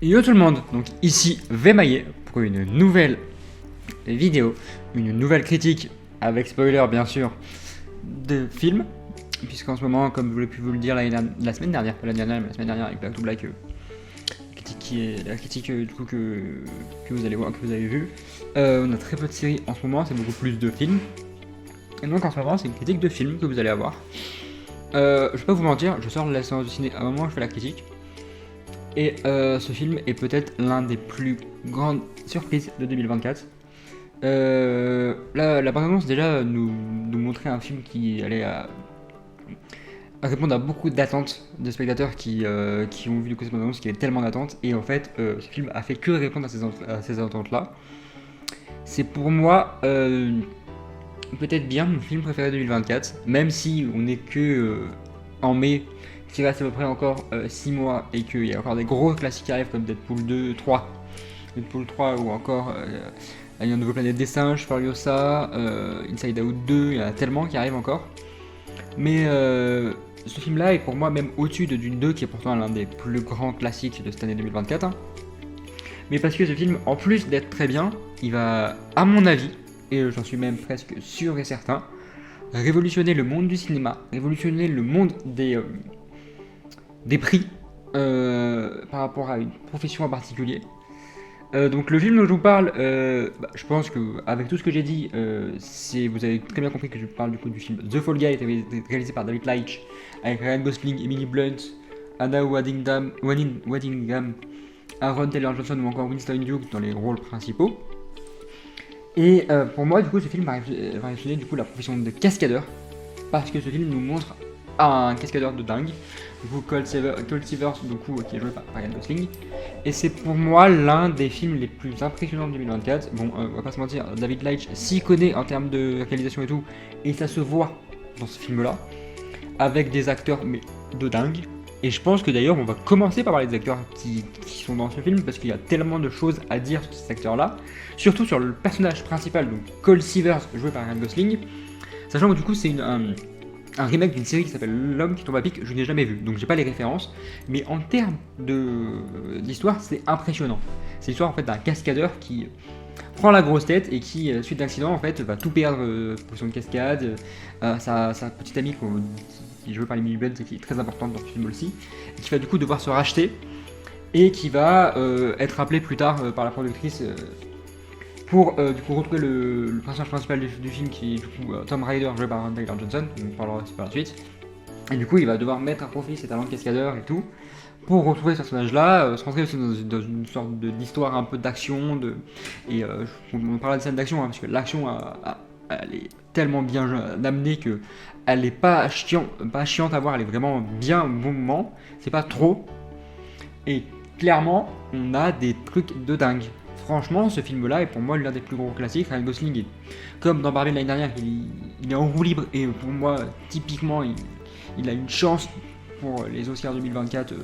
Yo tout le monde, donc ici Vemaillé pour une nouvelle vidéo, une nouvelle critique avec spoiler bien sûr de film, puisqu'en ce moment, comme je voulais pu vous le dire la semaine dernière, pas la dernière mais la semaine dernière avec Back to Black, la critique du coup que vous allez voir, que vous avez vu, on a très peu de séries en ce moment, c'est beaucoup plus de films, et donc en ce moment c'est une critique de film que vous allez avoir. Je vais pas vous mentir, je sors de la séance de ciné à un moment où je fais la critique. Et ce film est peut-être l'un des plus grandes surprises de 2024. La bande-annonce déjà nous montrait un film qui allait à répondre à beaucoup d'attentes des spectateurs qui ont vu du coup cette bande-annonce, qui avait tellement d'attentes. Et en fait, ce film a fait que répondre à ces attentes-là. C'est pour moi peut-être bien mon film préféré de 2024, même si on n'est que en mai, qu'il reste à peu près encore 6 mois et qu'il y a encore des gros classiques qui arrivent comme Deadpool 2, 3, Deadpool 3 ou encore il y a un nouveau Planète des Singes, Furiosa, Inside Out 2, il y en a tellement qui arrivent encore. Mais ce film-là est pour moi même au-dessus de Dune 2 qui est pourtant l'un des plus grands classiques de cette année 2024. Hein. Mais parce que ce film, en plus d'être très bien, il va, à mon avis, et j'en suis même presque sûr et certain, révolutionner le monde du cinéma, révolutionner le monde des prix par rapport à une profession en particulier. Donc le film dont je vous parle, je pense qu'avec tout ce que j'ai dit, vous avez très bien compris que je parle du coup du film The Fall Guy, réalisé par David Leitch, avec Ryan Gosling, Emily Blunt, Anna Waddingham, Aaron Taylor Johnson ou encore Winston Duke dans les rôles principaux. Et pour moi, du coup, ce film va révolutionner du coup la profession de cascadeur, parce que ce film nous montre un cascadeur de dingue, du coup Colt Seavers, du coup, qui est joué par Ryan Gosling, et c'est pour moi l'un des films les plus impressionnants de 2024. Bon, on va pas se mentir, David Leitch s'y connaît en termes de réalisation et tout, et ça se voit dans ce film-là, avec des acteurs mais de dingue. Et je pense que d'ailleurs on va commencer par parler des acteurs qui sont dans ce film parce qu'il y a tellement de choses à dire sur ces acteurs-là, surtout sur le personnage principal, donc Colt Seavers joué par Ryan Gosling, sachant que du coup c'est un remake d'une série qui s'appelle L'homme qui tombe à pic, je n'ai jamais vu, donc j'ai pas les références, mais en termes d'histoire c'est impressionnant. C'est l'histoire en fait d'un cascadeur qui prend la grosse tête et qui, suite d'accident en fait, va tout perdre pour son cascade, sa petite amie qui est jouée par Emily Blunt et qui est très importante dans ce film aussi, et qui va du coup devoir se racheter et qui va être appelé plus tard par la productrice pour du coup retrouver le personnage principal du film qui est du coup Tom Ryder joué par Aaron Taylor Johnson, on en parlera aussi par la suite. Et du coup il va devoir mettre à profit ses talents de cascadeur et tout pour retrouver ce personnage-là, se rentrer aussi dans une sorte d'histoire un peu d'action, on parlera de scène d'action, hein, parce que l'action elle est tellement bien amenée que elle est pas chiante à voir, elle est vraiment bien au bon moment, c'est pas trop, et clairement on a des trucs de dingue. Franchement, ce film-là est pour moi l'un des plus gros classiques. Ryan Gosling est, comme dans Barbie l'année dernière, il est en roue libre et pour moi, typiquement, il a une chance pour les Oscars 2024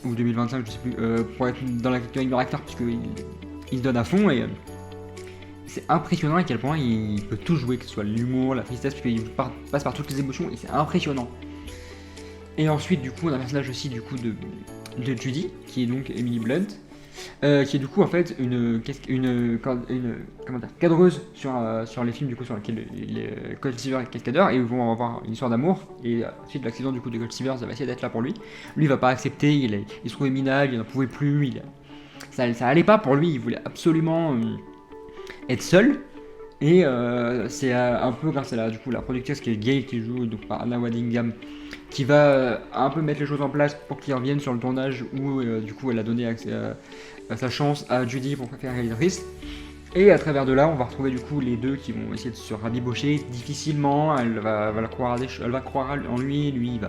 ou 2025, je sais plus, pour être dans la catégorie meilleur acteur, puisqu'il il se donne à fond et c'est impressionnant à quel point il peut tout jouer, que ce soit l'humour, la tristesse, parce qu'il passe par toutes les émotions et c'est impressionnant. Et ensuite, du coup, on a un personnage aussi du coup de Judy, qui est donc Emily Blunt, qui est du coup en fait cadreuse sur les films du coup sur lesquels Colt Seavers est cascadeur et ils vont avoir une histoire d'amour et suite de l'accident du coup de Colt Seavers ça va essayer d'être là pour lui. Lui il va pas accepter, il se trouvait minable, il n'en pouvait plus, ça allait pas pour lui, il voulait absolument être seul. Et c'est un peu grâce à du coup, la productrice qui est Gail qui joue donc, par Anna Waddingham qui va un peu mettre les choses en place pour qu'ils reviennent sur le tournage où du coup elle a donné sa chance à Judy pour faire réalisatrice. Et à travers de là, on va retrouver du coup les deux qui vont essayer de se rabibocher difficilement. Elle va croire en lui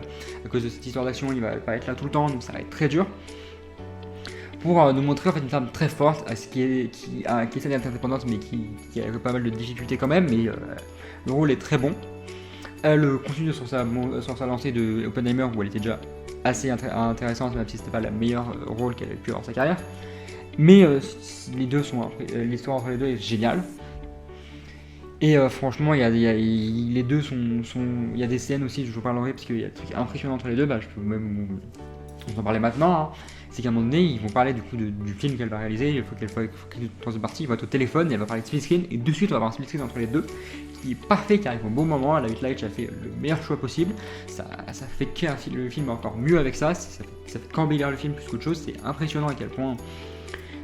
à cause de cette histoire d'action, il va pas être là tout le temps, donc ça va être très dur. Pour nous montrer en fait une femme très forte, qui essaie d'être indépendante mais qui a pas mal de difficultés quand même, mais le rôle est très bon. Elle continue sur sa lancée de Oppenheimer où elle était déjà assez intéressante, même si c'était pas le meilleur rôle qu'elle ait pu avoir dans sa carrière. Mais l'histoire entre les deux est géniale. Et franchement, les deux il y a des scènes aussi, je vous parlerai parce qu'il y a des trucs impressionnants entre les deux. Je peux même on en parlait maintenant, hein, c'est qu'à un moment donné, ils vont parler du coup du film qu'elle va réaliser, il faut qu'elle fasse partie, il va être au téléphone, et elle va parler de split screen, et de suite on va avoir un split screen entre les deux, qui est parfait, qui arrive au bon moment. La Hitlight a fait le meilleur choix possible, ça fait que le film encore mieux avec ça, ça fait qu'embellir le film plus qu'autre chose, c'est impressionnant à quel point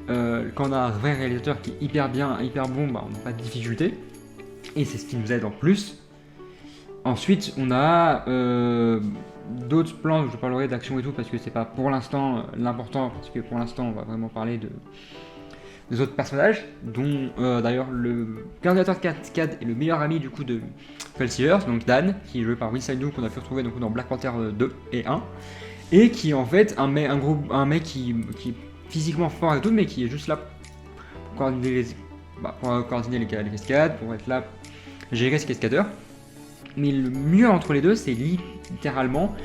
quand on a un vrai réalisateur qui est hyper bien, hyper bon, bah, on n'a pas de difficulté, et c'est ce qui nous aide en plus. Ensuite, on a d'autres plans où je parlerai d'action et tout, parce que c'est pas pour l'instant l'important, parce que pour l'instant on va vraiment parler des autres personnages, dont d'ailleurs le coordinateur de cascade est le meilleur ami du coup de Phil Silvers, donc Dan, qui est joué par Will Signo, qu'on a pu retrouver donc, dans Black Panther 2 et 1, et qui est en fait un mec qui est physiquement fort et tout, mais qui est juste là pour coordonner les cascades, pour être là, gérer ses cascadeurs. Mais le mieux entre les deux, c'est littéralement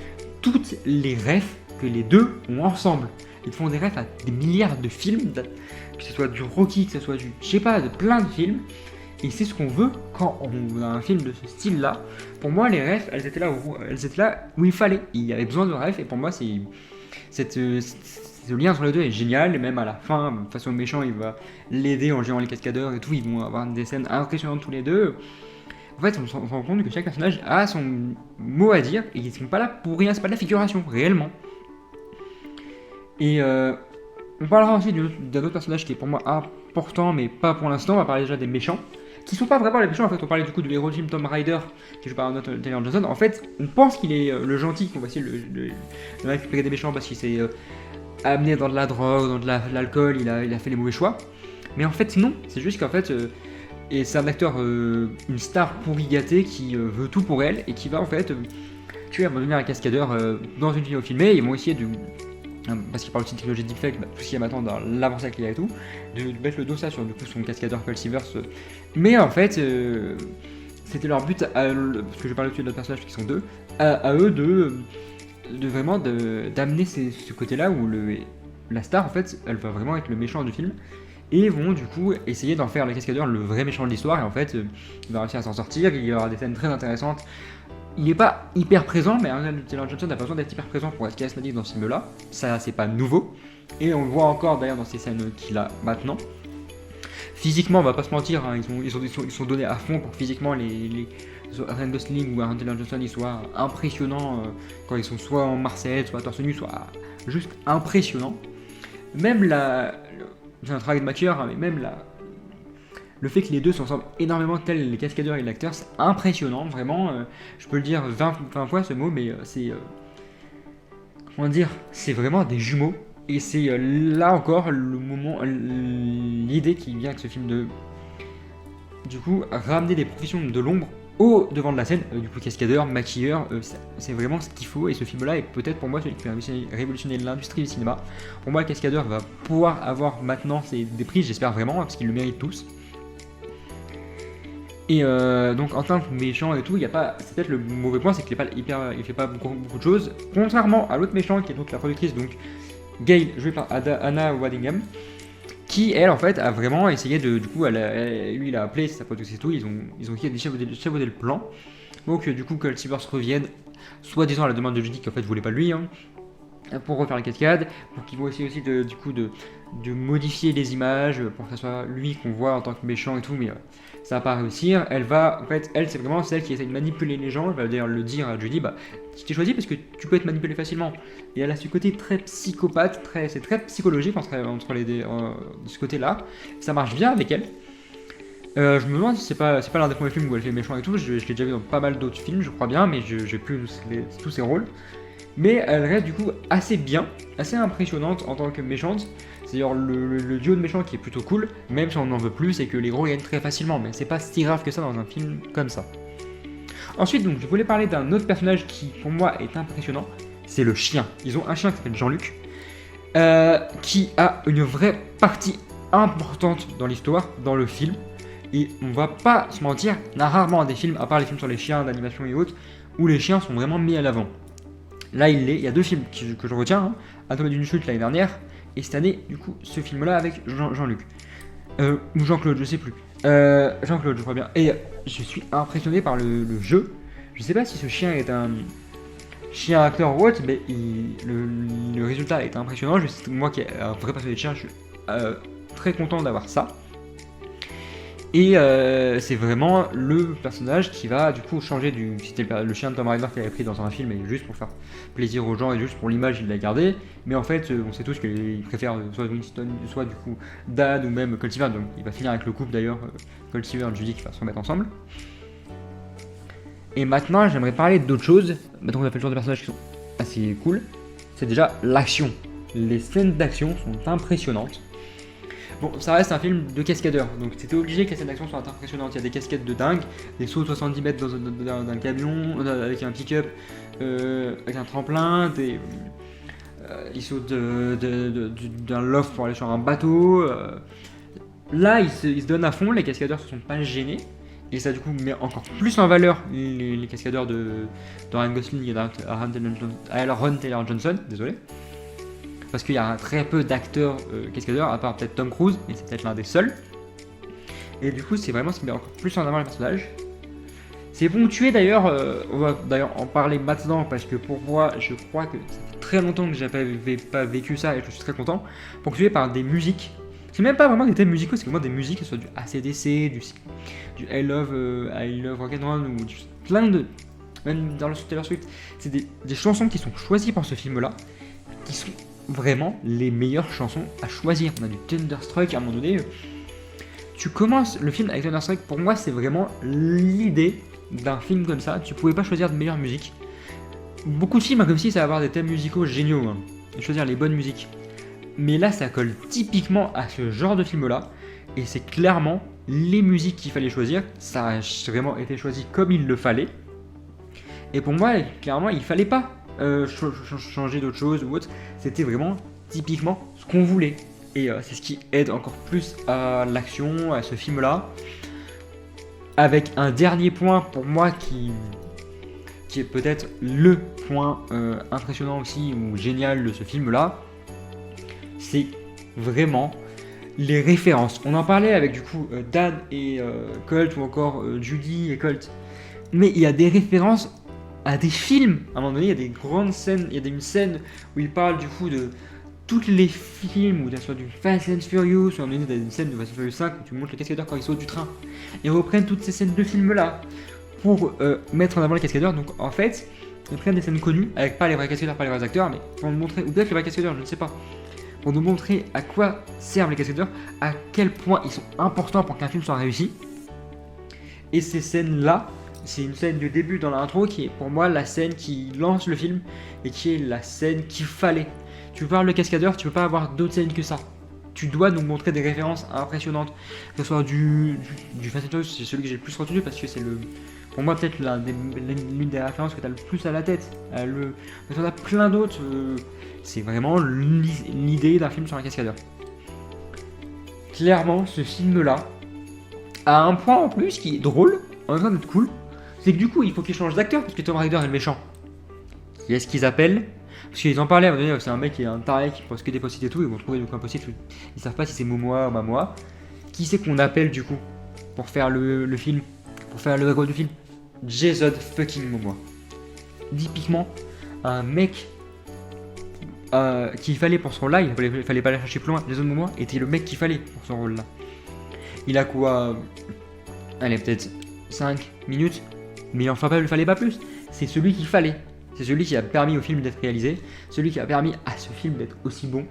toutes les refs que les deux ont ensemble. Ils font des refs à des milliards de films, que ce soit du Rocky, que ce soit du, je sais pas, de plein de films. Et c'est ce qu'on veut quand on a un film de ce style-là. Pour moi, les refs, elles étaient là où il fallait. Il y avait besoin de refs, et pour moi, ce lien entre les deux est génial. Et même à la fin, face au méchant, il va l'aider en gérant les cascadeurs et tout. Ils vont avoir des scènes impressionnantes tous les deux. En fait, on se rend compte que chaque personnage a son mot à dire et ils ne sont pas là pour rien, c'est pas de la figuration, réellement. Et on parlera aussi d'un autre personnage qui est pour moi important, mais pas pour l'instant. On va parler déjà des méchants, qui sont pas vraiment les méchants. En fait, on parlait du coup de l'héros Jim Tom Rider, qui joue par Taylor Johnson. En fait, on pense qu'il est le gentil, qu'on va essayer de récupérer des méchants parce qu'il s'est amené dans de la drogue, dans de l'alcool, il a fait les mauvais choix. Mais en fait, non, c'est juste qu'en fait. Et c'est un acteur, une star pourri gâtée qui veut tout pour elle et qui va en fait tuer à un moment donné un cascadeur dans une vidéo filmée. Ils vont essayer de, parce qu'il parle aussi de technologie de deepfake, tout ce qui est maintenant dans l'avancée qu'il y a et tout, de mettre le dos ça sur du coup son cascadeur Phil Silvers. Mais en fait, c'était leur but, parce que je parle aussi de d'autres personnages qui sont deux, à eux de vraiment d'amener ce côté-là où la star en fait, elle va vraiment être le méchant du film. Et vont du coup essayer d'en faire le cascadeur le vrai méchant de l'histoire, et en fait il va réussir à s'en sortir, il y aura des scènes très intéressantes. Il n'est pas hyper présent, mais Taylor Johnson n'a pas besoin d'être hyper présent pour être charismatique dans ce film là, ça c'est pas nouveau, et on le voit encore d'ailleurs dans ces scènes qu'il a maintenant. Physiquement on va pas se mentir, hein, ils sont donnés à fond pour que physiquement Ryan Gosling ou Aaron Taylor Johnson ils soient impressionnants quand ils sont soit en Marseille, soit torse nu, soit juste impressionnants. Même c'est un travail de maquilleur, hein, mais même le fait que les deux s'ensemble énormément tels les cascadeurs et l'acteur, c'est impressionnant, vraiment. Je peux le dire 20 fois ce mot, mais c'est. Comment dire, c'est vraiment des jumeaux. Et c'est là encore le moment, l'idée qui vient avec ce film de. Du coup, ramener des professions de l'ombre au devant de la scène, du coup cascadeur, maquilleur, c'est vraiment ce qu'il faut, et ce film là est peut-être pour moi celui qui va révolutionner l'industrie du cinéma. Pour moi le cascadeur va pouvoir avoir maintenant des prix, j'espère vraiment, parce qu'ils le méritent tous. Et donc en tant que méchant et tout, c'est peut-être le mauvais point, c'est qu'il fait pas beaucoup de choses, contrairement à l'autre méchant qui est donc la productrice, donc Gail, jouée par Anna Waddingham, qui elle en fait a vraiment essayé de, du coup lui il a appelé sa productrice et tout, ils ont essayé de chevauder le plan, donc du coup que le Silvers revienne, soi-disant à la demande de Judy qui en fait voulait pas lui, hein, pour refaire les cascades, pour qu'ils vont essayer aussi de modifier les images pour que ça soit lui qu'on voit en tant que méchant et tout, mais ça va pas réussir. Elle c'est vraiment celle qui essaie de manipuler les gens. Elle va d'ailleurs le dire à Judy, bah je t'ai choisi parce que tu peux être manipulé facilement. Et elle a ce côté très psychopathe, c'est très psychologique entre les deux, de ce côté-là. Ça marche bien avec elle. Je me demande si c'est pas l'un des premiers films où elle fait méchant et tout. Je l'ai déjà vu dans pas mal d'autres films, je crois bien, mais j'ai plus tous ses rôles. Mais elle reste du coup assez bien, assez impressionnante en tant que méchante. C'est d'ailleurs le duo de méchants qui est plutôt cool, même si on en veut plus et que les gros gagnent très facilement, mais c'est pas si grave que ça dans un film comme ça. Ensuite, donc, je voulais parler d'un autre personnage qui pour moi est impressionnant, c'est le chien. Ils ont un chien qui s'appelle Jean-Luc, qui a une vraie partie importante dans l'histoire, dans le film. Et on va pas se mentir, on a rarement des films, à part les films sur les chiens d'animation et autres, où les chiens sont vraiment mis à l'avant. Là, il y a deux films que je retiens, hein. Anatomie d'une chute l'année dernière, et cette année, du coup, ce film-là avec Jean-Luc. Ou Jean-Claude, je sais plus. Jean-Claude, je crois bien. Et je suis impressionné par le jeu. Je sais pas si ce chien est un chien acteur ou autre, mais le résultat est impressionnant. Moi qui ai un vrai passionné de chien, je suis très content d'avoir ça. Et c'est vraiment le personnage qui va du coup changer du... C'était le chien de Tom Rider qu'il avait pris dans un film, et juste pour faire plaisir aux gens et juste pour l'image il l'a gardé. Mais en fait on sait tous qu'il préfère soit Winston, soit du coup Dan ou même Cultivar. Donc il va finir avec le couple d'ailleurs, Cultivar et Judy qui va se remettre ensemble. Et maintenant j'aimerais parler d'autres choses. Maintenant qu'on a fait le tour des personnages qui sont assez cool. C'est déjà l'action. Les scènes d'action sont impressionnantes. Bon, ça reste un film de cascadeurs, donc c'était obligé que les scènes d'action soient impressionnantes. Il y a des cascades de dingue, des sauts de 70 mètres dans un camion, avec un pick-up, avec un tremplin, ils sautent d'un loft pour aller sur un bateau. Là, ils se donnent à fond, les cascadeurs se sont pas gênés, et ça du coup met encore plus en valeur les cascadeurs de Ryan Gosling et Aaron Taylor Johnson, désolé. Parce qu'il y a très peu d'acteurs cascadeurs, à part peut-être Tom Cruise, mais c'est peut-être l'un des seuls. Et du coup, c'est vraiment ce qui met encore plus en avant le personnage. C'est ponctué d'ailleurs, on va d'ailleurs en parler maintenant, parce que pour moi, je crois que ça fait très longtemps que j'avais pas vécu ça, et je suis très content. Ponctué par des musiques. C'est même pas vraiment des thèmes musicaux, c'est vraiment des musiques, que ce soit du AC/DC, du I Love Rock'n'Roll, ou plein de... Même dans le Taylor Swift. C'est des chansons qui sont choisies par ce film-là, qui sont vraiment les meilleures chansons à choisir. On a du Thunderstruck à un moment donné. Tu commences le film avec Thunderstruck, pour moi c'est vraiment l'idée d'un film comme ça. Tu pouvais pas choisir de meilleure musique. Beaucoup de films comme si ça va avoir des thèmes musicaux géniaux, et choisir les bonnes musiques. Mais là ça colle typiquement à ce genre de film là, et c'est clairement les musiques qu'il fallait choisir. Ça a vraiment été choisi comme il le fallait. Et pour moi clairement il fallait pas changer d'autre chose ou autre, c'était vraiment typiquement ce qu'on voulait. Et c'est ce qui aide encore plus à l'action, à ce film là. Avec un dernier point pour moi qui est peut-être le point impressionnant aussi ou génial de ce film là, c'est vraiment les références. On en parlait avec du coup Dan et Colt, ou encore Judy et Colt, mais il y a des références à des films. À un moment donné, il y a des grandes scènes, il y a une scène où il parle du coup de tous les films, ou soit du Fast and Furious, ou à un moment donné, il y a une scène de Fast and Furious 5 où tu montres les cascadeurs quand ils sautent du train. Et ils reprennent toutes ces scènes de films là pour mettre en avant les cascadeurs. Donc en fait, ils prennent des scènes connues, avec pas les vrais cascadeurs, pas les vrais acteurs, mais pour nous montrer, ou peut-être les vrais cascadeurs, je ne sais pas, pour nous montrer à quoi servent les cascadeurs, à quel point ils sont importants pour qu'un film soit réussi. Et ces scènes là, c'est une scène du début dans l'intro qui est pour moi la scène qui lance le film et qui est la scène qu'il fallait. Tu parles de cascadeur, tu peux pas avoir d'autres scènes que ça. Tu dois nous montrer des références impressionnantes. Que ce soit du Fast and Furious, c'est celui que j'ai le plus retenu parce que c'est pour moi peut-être l'une des références que tu as le plus à la tête. Mais tu en as plein d'autres. C'est vraiment l'idée d'un film sur un cascadeur. Clairement, ce film-là a un point en plus qui est drôle, en train d'être cool. C'est que du coup, il faut qu'ils changent d'acteur parce que Tom Rider est le méchant. Qui est-ce qu'ils appellent? Parce qu'ils en parlaient à un moment donné, c'est un mec qui est un taré qui pose que des post-it et tout, ils vont trouver du coup un post-it, ils savent pas si c'est Momoa ou Mamoa. Qui c'est qu'on appelle du coup pour faire le film, pour faire le héros du film? Jason fucking Momoa. Typiquement, un mec qu'il fallait pour ce rôle-là, il fallait pas aller chercher plus loin. Jason Momoa était le mec qu'il fallait pour ce rôle-là. Il a quoi? Allez, peut-être 5 minutes, mais enfin il ne fallait pas plus. C'est celui qu'il fallait. C'est celui qui a permis au film d'être réalisé, celui qui a permis à ce film d'être aussi bon.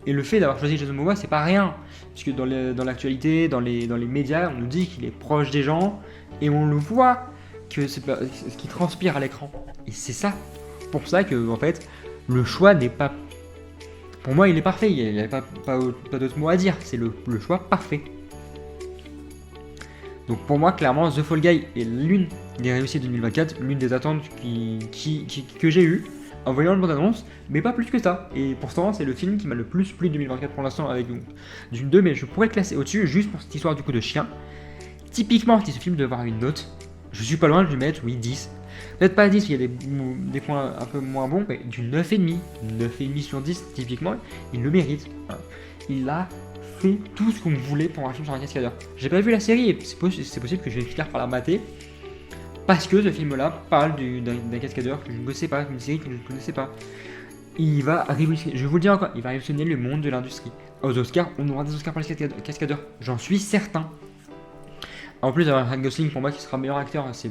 Et le fait d'avoir choisi Jason Momoa, c'est pas rien. Puisque dans l'actualité, dans les médias, on nous dit qu'il est proche des gens, et on le voit que c'est ce qui transpire à l'écran. Et c'est ça. Pour ça que, en fait, le choix n'est pas... Pour moi, il est parfait. Il n'y avait pas d'autre mot à dire. C'est le choix parfait. Donc pour moi, clairement, The Fall Guy est l'une des réussites de 2024, l'une des attentes que j'ai eues en voyant le bande-annonce, mais pas plus que ça. Et pourtant, c'est le film qui m'a le plus plu de 2024 pour l'instant, avec Dune 2, mais je pourrais le classer au-dessus, juste pour cette histoire du coup de chien. Typiquement, si ce film devait avoir une note, je suis pas loin de lui mettre, oui, 10. Peut-être pas 10, il y a des points un peu moins bons, mais du 9,5. 9,5 sur 10, typiquement, il le mérite. Il a fait tout ce qu'on voulait pour un film sur un cascadeur. J'ai pas vu la série, et c'est possible que je vais finir par la mater. parce que ce film-là parle d'un cascadeur que je ne connaissais pas, une série que je ne connaissais pas. Il va révolutionner, je vous le dis encore, il va révolutionner le monde de l'industrie. Aux Oscars, on aura des Oscars pour les cascadeurs, j'en suis certain. En plus d'avoir Ryan Gosling pour moi qui sera meilleur acteur, c'est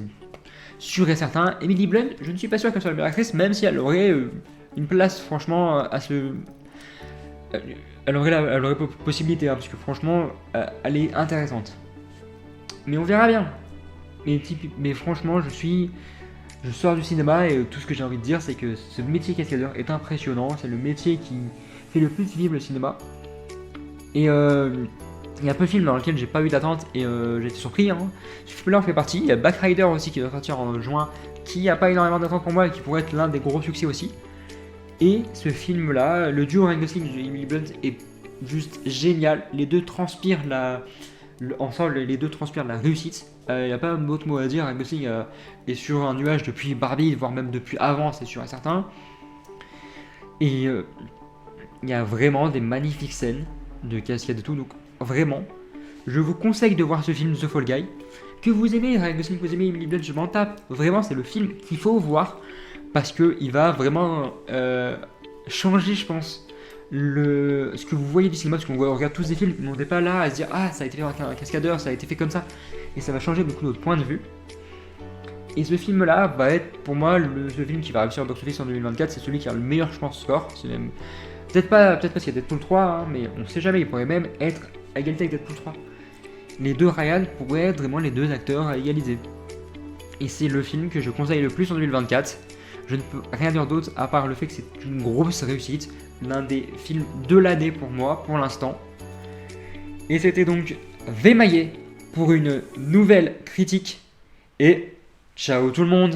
sûr et certain. Emily Blunt, je ne suis pas sûr qu'elle soit la meilleure actrice, même si elle aurait une place franchement à ce... Elle aurait possibilité, hein, parce que franchement, elle est intéressante. Mais on verra bien. Mais franchement, je sors du cinéma et tout ce que j'ai envie de dire, c'est que ce métier cascadeur est impressionnant. C'est le métier qui fait le plus vivre le cinéma. Et il y a peu de films dans lesquels j'ai pas eu d'attente et j'ai été surpris. Hein. Ce film-là en fait partie. Il y a Back Rider aussi qui va sortir en juin, qui a pas énormément d'attente pour moi et qui pourrait être l'un des gros succès aussi. Et ce film-là, le duo Ryan Gosling et Emily Blunt est juste génial. Les deux transpirent ensemble, les deux transpirent la réussite. Il n'y a pas d'autre mot à dire. Ryan Gosling est sur un nuage depuis Barbie, voire même depuis avant, c'est sûr et certain. Et il y a vraiment des magnifiques scènes de cascade et tout. Donc vraiment, je vous conseille de voir ce film The Fall Guy. Que vous aimez Ryan Gosling, que vous aimez Emily Blunt, je m'en tape. Vraiment, c'est le film qu'il faut voir. Parce qu'il va vraiment changer, je pense, ce que vous voyez du cinéma. Parce qu'on regarde tous des films, on n'est pas là à se dire ah, ça a été fait avec un cascadeur, ça a été fait comme ça. Et ça va changer beaucoup notre point de vue. Et ce film-là va être pour moi ce film qui va réussir au box-office en 2024. C'est celui qui a le meilleur, je pense, score. C'est même peut-être pas parce qu'il y a Deadpool 3, hein, mais on sait jamais. Il pourrait même être à égalité avec Deadpool 3. Les deux Ryan pourraient être vraiment les deux acteurs à égaliser. Et c'est le film que je conseille le plus en 2024. Je ne peux rien dire d'autre à part le fait que c'est une grosse réussite, l'un des films de l'année pour moi, pour l'instant. Et c'était donc Vémaillé pour une nouvelle critique. Et ciao tout le monde!